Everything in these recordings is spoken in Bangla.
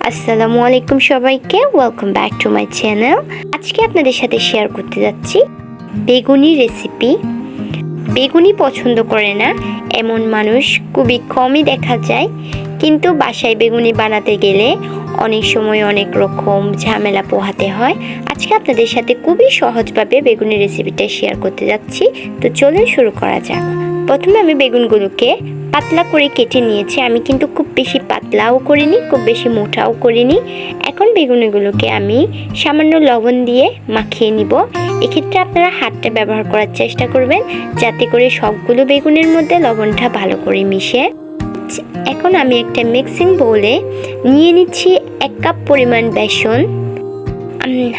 আসসালামু আলাইকুম সবাইকে, welcome back to my channel. আজকে আপনাদের সাথে শেয়ার করতে যাচ্ছি বেগুনি রেসিপি। বেগুনি পছন্দ করে না এমন মানুষ খুবই কমই দেখা যায়, কিন্তু বাসায় বেগুনি বানাতে গেলে অনেক সময় অনেক রকম ঝামেলা পোহাতে হয়। আজকে আপনাদের সাথে খুবই সহজভাবে বেগুনি রেসিপিটা শেয়ার করতে যাচ্ছি। তো চলুন শুরু করা যাক। প্রথমে আমি বেগুনগুলোকে পাতলা করে কেটে নিয়েছি। আমি কিন্তু খুব বেশি পাতলাও করিনি, খুব বেশি মোটাও করিনি। এখন বেগুনগুলোকে আমি সামান্য লবণ দিয়ে মাখিয়ে নিব। এক্ষেত্রে আপনারা হাতটা ব্যবহার করার চেষ্টা করবেন, যাতে করে সবগুলো বেগুনের মধ্যে লবণটা ভালো করে মিশে। এখন আমি একটা মিক্সিং বোলে নিয়ে নিচ্ছি 1 কাপ পরিমাণ বেসন,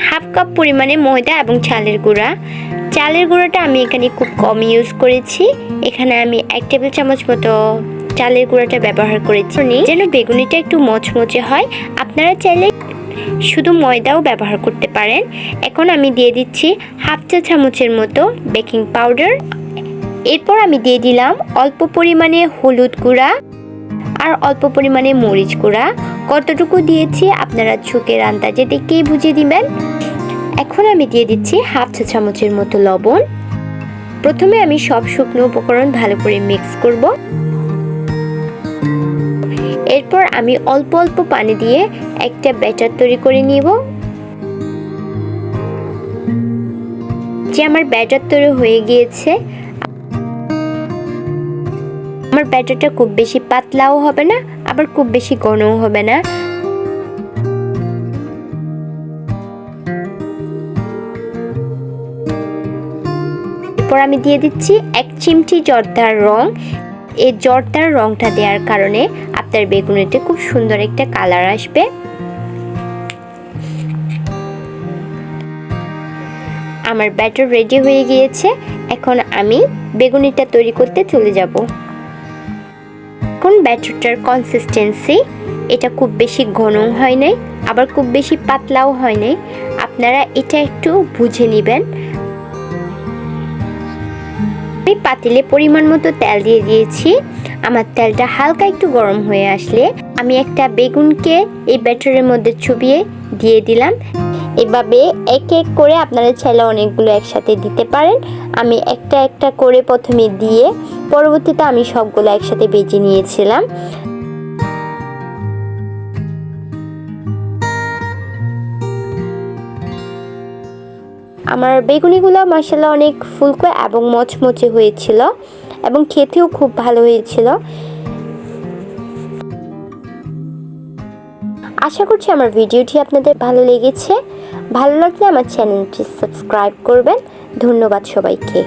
হাফ কাপ পরিমাণে ময়দা এবং চালের গুঁড়া। চালের গুঁড়োটা আমি এখানে খুব কম ইউজ করেছি। এখানে আমি 1 টেবিল চামচ মতো চালের গুঁড়োটা ব্যবহার করেছি যেন বেগুনিটা একটু মচমচে হয়। আপনারা চাইলে শুধু ময়দাও ব্যবহার করতে পারেন। এখন আমি দিয়ে দিচ্ছি হাফ চা চামচের মতো বেকিং পাউডার। এরপর আমি দিয়ে দিলাম অল্প পরিমাণে হলুদ গুঁড়া আর অল্প পরিমাণে মরিচ গুঁড়া। কতটুকু দিয়েছি আপনারা ঝোঁকের আন্দাজে দেখেই বুঝে দিবেন। এখন আমি দিয়ে দিচ্ছি হাফ চা চামচের মতো লবণ। প্রথমে আমি সব শুকনো উপকরণ ভালো করে মিক্স করব। এরপর আমি অল্প অল্প পানি দিয়ে একটা ব্যাটার তৈরি করে নিব। যে আমার ব্যাটার তৈরি হয়ে গিয়েছে। আমার ব্যাটারটা খুব বেশি পাতলাও হবে না, আবার খুব বেশি ঘনও হবে না। এরপর আমি দিয়ে দিচ্ছি 1 চিমটি জর্দার রং। এই জর্দার রংটা দেওয়ার কারণে আপনার বেগুনিতে খুব সুন্দর একটা কালার আসবে। আমার ব্যাটার রেডি হয়ে গিয়েছে। এখন আমি বেগুনিটা তৈরি করতে চলে যাব। এখন ব্যাটারটার কনসিস্টেন্সি এটা খুব বেশি ঘনও হয় নাই, আবার খুব বেশি পাতলাও হয় নাই। আপনারা এটা একটু বুঝে নেবেন। আমি পাতিলে পরিমাণ মতো তেল দিয়ে দিয়েছি। আমার তেলটা হালকা একটু গরম হয়ে আসলে আমি একটা বেগুনকে এই ব্যাটারের মধ্যে চুবিয়ে দিয়ে দিলাম। এভাবে এক এক করে আপনারা চাইলে অনেকগুলো একসাথে দিতে পারেন। আমি একটা একটা করে প্রথমে দিয়ে পরবর্তীতে আমি সবগুলো একসাথে ভেজে নিয়েছিলাম। আমার বেগুনিগুলো মাশাআল্লাহ অনেক ফুলকো এবং মচমচে হয়েছিল এবং খেতেও খুব ভালো হয়েছিল। আশা করছি আমার ভিডিওটি আপনাদের ভালো লেগেছে। ভালো লাগলে আমার চ্যানেলটি সাবস্ক্রাইব করবেন। ধন্যবাদ সবাইকে।